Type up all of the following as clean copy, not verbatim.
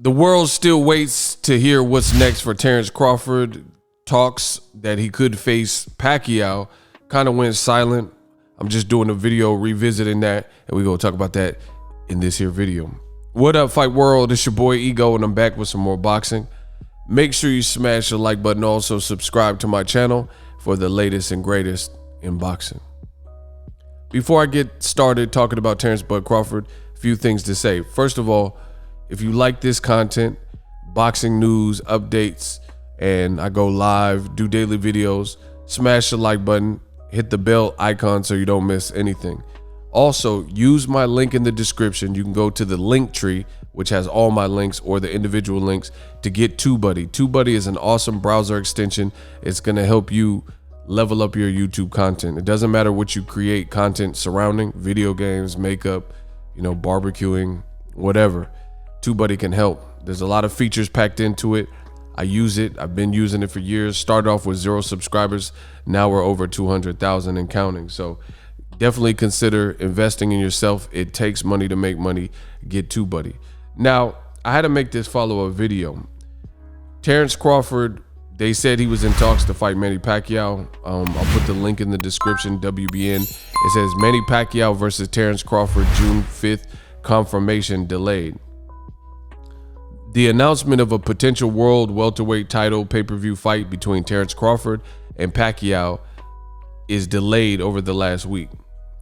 The world still waits to hear what's next for Terence Crawford. Talks that he could face Pacquiao kind of went silent. I'm just doing a video revisiting that, and we're going to talk about that in this here video. What up, Fight World? It's your boy Ego, and I'm back with some more boxing. Make sure you smash the like button. Also, subscribe to my channel for the latest and greatest in boxing. Before I get started talking about Terence Bud Crawford, a few things to say. First of all, if you like this content, boxing news, updates, and I go live, do daily videos, smash the like button, hit the bell icon so you don't miss anything. Also, use my link in the description. You can go to the link tree, which has all my links or the individual links, to get TUBEBUDDY. TUBEBUDDY is an awesome browser extension. It's going to help you level up your YouTube content. It doesn't matter what you create content surrounding, video games, makeup, barbecuing, whatever. TUBEBUDDY can help. There's a lot of features packed into it. I use it. I've been using it for years. Started off with 0 subscribers. Now we're over 200,000 and counting. So definitely consider investing in yourself. It takes money to make money. Get TUBEBUDDY. Now, I had to make this follow-up video. Terence Crawford, they said he was in talks to fight Manny Pacquiao. I'll put the link in the description, WBN. It says Manny Pacquiao versus Terence Crawford, June 5th, confirmation delayed. The announcement of a potential world welterweight title pay-per-view fight between Terence Crawford and Pacquiao is delayed over the last week,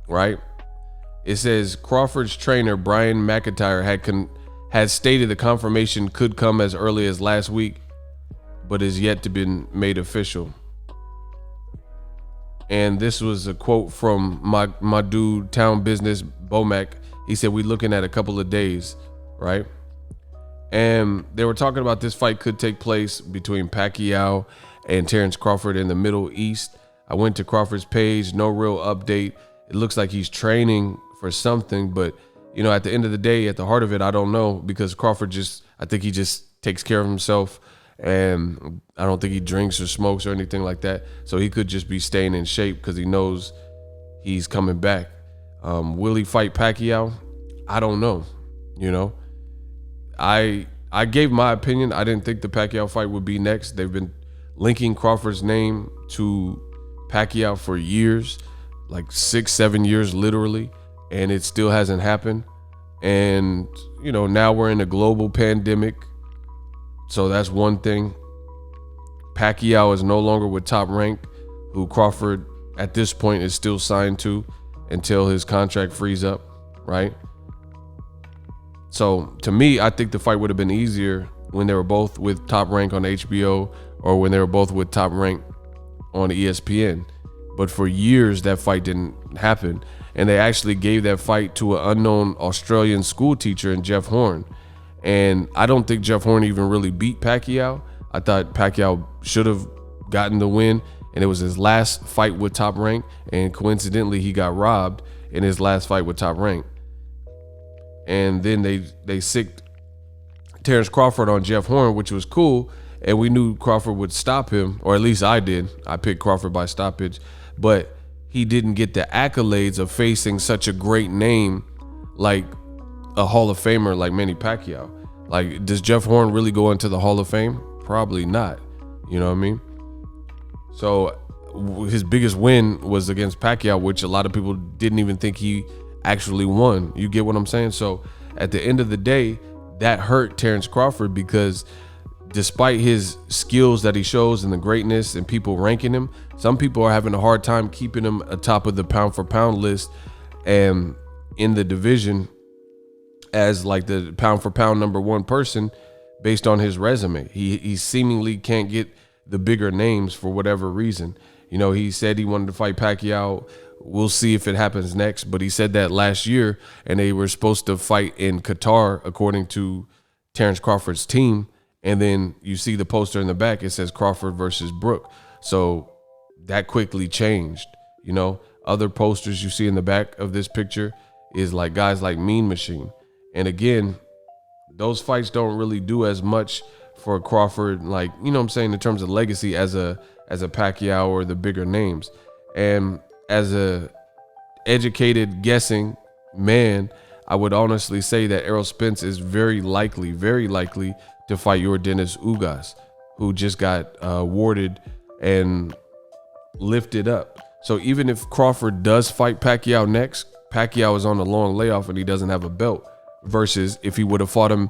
right? It says Crawford's trainer, Brian McIntyre, had stated the confirmation could come as early as last week, but is yet to be made official. And this was a quote from my dude, Town Business, Bomac. He said, "We looking at a couple of days," right? And they were talking about this fight could take place between Pacquiao and Terence Crawford in the Middle East. I went to Crawford's page, no real update. It looks like he's training for something, but at the end of the day, at the heart of it, I don't know, because Crawford I think he just takes care of himself, and I don't think he drinks or smokes or anything like that. So he could just be staying in shape because he knows he's coming back. Will he fight Pacquiao? I don't know. I gave my opinion. I didn't think the Pacquiao fight would be next. They've been linking Crawford's name to Pacquiao for years, like 6-7 years literally, and it still hasn't happened. And now we're in a global pandemic, so that's one thing. Pacquiao is no longer with Top Rank, who Crawford at this point is still signed to until his contract frees up, right? So to me, I think the fight would have been easier when they were both with Top Rank on HBO or when they were both with Top Rank on ESPN. But for years, that fight didn't happen. And they actually gave that fight to an unknown Australian school teacher in Jeff Horn. And I don't think Jeff Horn even really beat Pacquiao. I thought Pacquiao should have gotten the win. And it was his last fight with Top Rank. And coincidentally, he got robbed in his last fight with Top Rank. And then they sicked Terence Crawford on Jeff Horn, which was cool. And we knew Crawford would stop him, or at least I did. I picked Crawford by stoppage. But he didn't get the accolades of facing such a great name like a Hall of Famer like Manny Pacquiao. Like, does Jeff Horn really go into the Hall of Fame? Probably not. You know what I mean? So his biggest win was against Pacquiao, which a lot of people didn't even think he actually won. You get what I'm saying? So at the end of the day, that hurt Terence Crawford, because despite his skills that he shows and the greatness and people ranking him, some people are having a hard time keeping him atop of the pound for pound list and in the division as like the pound for pound #1 person based on his resume. He seemingly can't get the bigger names for whatever reason. He said he wanted to fight Pacquiao. We'll see if it happens next, but he said that last year, and they were supposed to fight in Qatar according to Terence Crawford's team. And then you see the poster in the back, it says Crawford versus Brook. So that quickly changed. Other posters you see in the back of this picture is like guys like Mean Machine. And again, those fights don't really do as much for Crawford, like, what I'm saying, in terms of legacy as a Pacquiao or the bigger names. And as a educated guessing man, I would honestly say that Errol Spence is very likely to fight Yordenis Ugas, who just got warded and lifted up. So even if Crawford does fight Pacquiao next, Pacquiao is on a long layoff and he doesn't have a belt. Versus if he would have fought him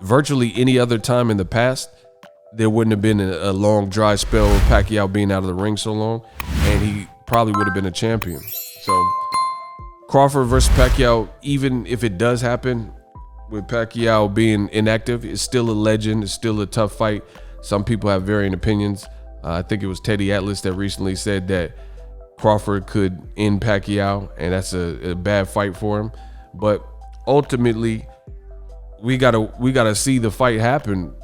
virtually any other time in the past, there wouldn't have been a long dry spell of Pacquiao being out of the ring so long, and he probably would have been a champion. So Crawford versus Pacquiao, even if it does happen with Pacquiao being inactive, it's still a legend. It's still a tough fight. Some people have varying opinions. I think it was Teddy Atlas that recently said that Crawford could end Pacquiao, and that's a bad fight for him. But ultimately, we gotta see the fight happen,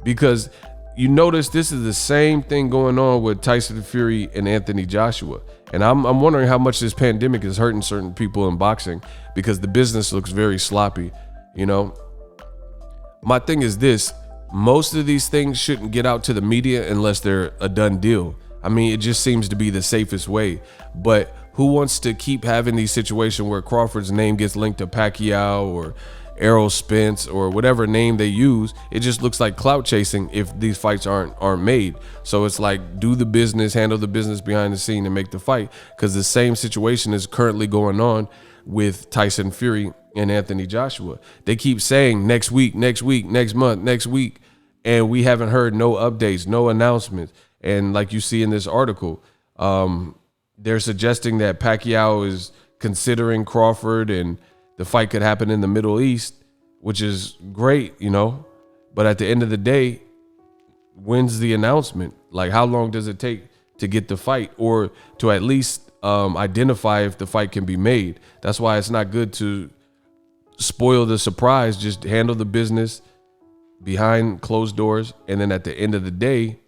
because you notice this is the same thing going on with Tyson Fury and Anthony Joshua. And I'm wondering how much this pandemic is hurting certain people in boxing, because the business looks very sloppy. You know, my thing is this: most of these things shouldn't get out to the media unless they're a done deal. I mean, it just seems to be the safest way. But who wants to keep having these situations where Crawford's name gets linked to Pacquiao or Errol Spence or whatever name they use? It just looks like clout chasing if these fights aren't made. So it's like, do the business, handle the business behind the scene and make the fight, because the same situation is currently going on with Tyson Fury and Anthony Joshua. They keep saying next week, next month, next week, and we haven't heard no updates, no announcements. And like you see in this article, they're suggesting that Pacquiao is considering Crawford and the fight could happen in the Middle East, which is great, you know. But at the end of the day, when's the announcement? Like, how long does it take to get the fight, or to at least identify if the fight can be made? That's why it's not good to spoil the surprise. Just handle the business behind closed doors. And then at the end of the day,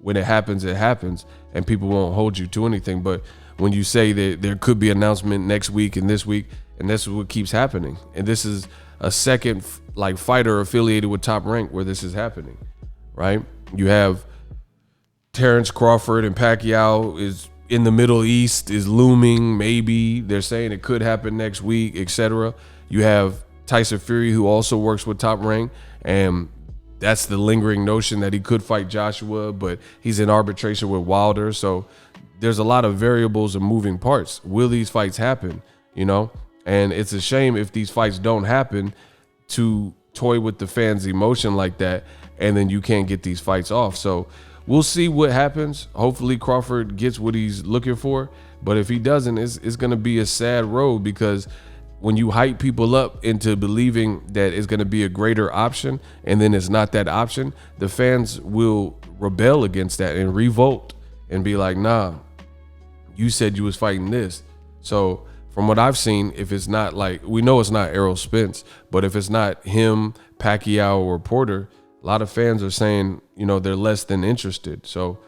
when it happens, and people won't hold you to anything. But when you say that there could be an announcement next week and this week, and this is what keeps happening. And this is a second like fighter affiliated with Top Rank where this is happening, right? You have Terence Crawford and Pacquiao is in the Middle East, is looming. Maybe they're saying it could happen next week, etc. You have Tyson Fury, who also works with Top Rank, and that's the lingering notion that he could fight Joshua, but he's in arbitration with Wilder. So there's a lot of variables and moving parts. Will these fights happen? You know, and it's a shame if these fights don't happen, to toy with the fans' emotion like that, and then you can't get these fights off. So we'll see what happens. Hopefully Crawford gets what he's looking for, but if he doesn't, it's going to be a sad road, because when you hype people up into believing that it's going to be a greater option and then it's not that option, the fans will rebel against that and revolt and be like, nah, you said you was fighting this. So from what I've seen, if it's not like, we know it's not Errol Spence, but if it's not him, Pacquiao, or Porter, a lot of fans are saying, you know, they're less than interested. So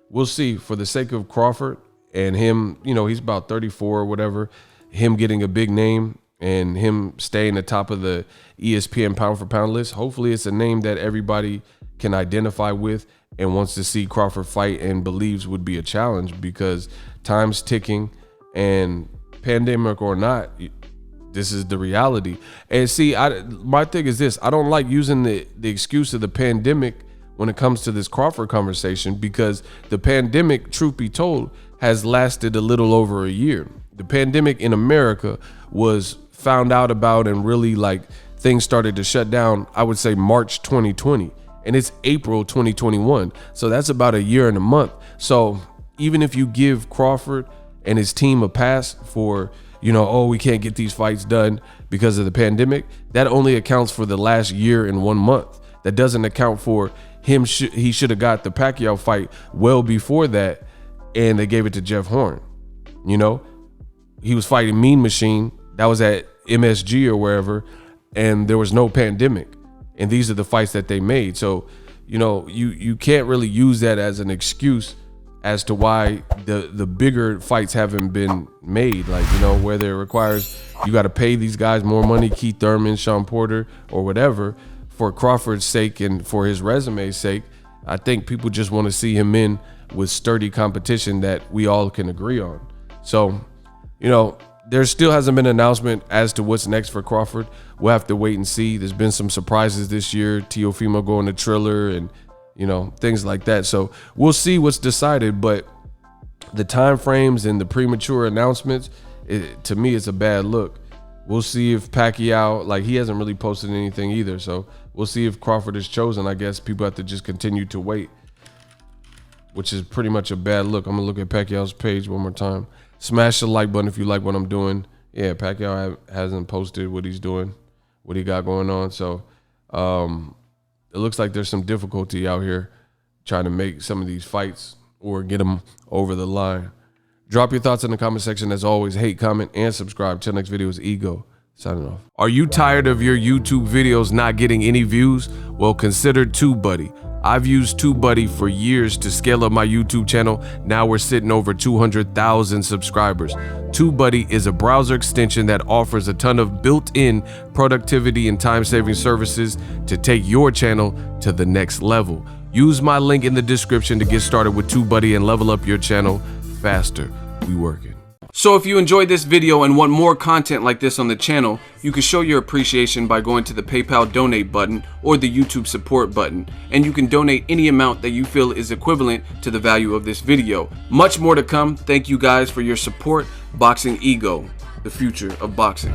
we'll see. For the sake of Crawford and him, you know, he's about 34 or whatever, him getting a big name and him staying atop of the ESPN pound for pound list, hopefully it's a name that everybody can identify with and wants to see Crawford fight and believes would be a challenge, because time's ticking, and pandemic or not, this is the reality. And see, my thing is this: I don't like using the excuse of the pandemic when it comes to this Crawford conversation, because the pandemic, truth be told, has lasted a little over a year. The pandemic in America was found out about and really like things started to shut down, I would say March 2020, and it's April 2021. So that's about a year and a month. So even if you give Crawford and his team a pass for, you know, oh, we can't get these fights done because of the pandemic, that only accounts for the last year and 1 month. That doesn't account for him. He should have got the Pacquiao fight well before that, and they gave it to Jeff Horn. You know, he was fighting Mean Machine. That was at MSG or wherever, and there was no pandemic. And these are the fights that they made. So, you know, you can't really use that as an excuse as to why the bigger fights haven't been made. Like, you know, whether it requires you got to pay these guys more money, Keith Thurman, Sean Porter, or whatever, for Crawford's sake and for his resume's sake. I think people just want to see him in with sturdy competition that we all can agree on. So, you know, there still hasn't been an announcement as to what's next for Crawford. We'll have to wait and see. There's been some surprises this year. Teofimo going to Triller and, you know, things like that. So we'll see what's decided. But the time frames and the premature announcements, to me, it's a bad look. We'll see if Pacquiao, like, he hasn't really posted anything either. So we'll see if Crawford is chosen. I guess people have to just continue to wait, which is pretty much a bad look. I'm going to look at Pacquiao's page one more time. Smash the like button if you like what I'm doing. Yeah, Pacquiao hasn't posted what he's doing, what he got going on. So it looks like there's some difficulty out here trying to make some of these fights or get them over the line. Drop your thoughts in the comment section. As always, hate, comment, and subscribe. Till next video is Ego, signing off. Are you tired of your YouTube videos not getting any views? Well, consider TubeBuddy. I've used TubeBuddy for years to scale up my YouTube channel. Now we're sitting over 200,000 subscribers. TubeBuddy is a browser extension that offers a ton of built-in productivity and time-saving services to take your channel to the next level. Use my link in the description to get started with TubeBuddy and level up your channel faster. We working. So if you enjoyed this video and want more content like this on the channel, you can show your appreciation by going to the PayPal donate button or the YouTube support button, and you can donate any amount that you feel is equivalent to the value of this video. Much more to come. Thank you guys for your support. Boxingego, the future of boxing.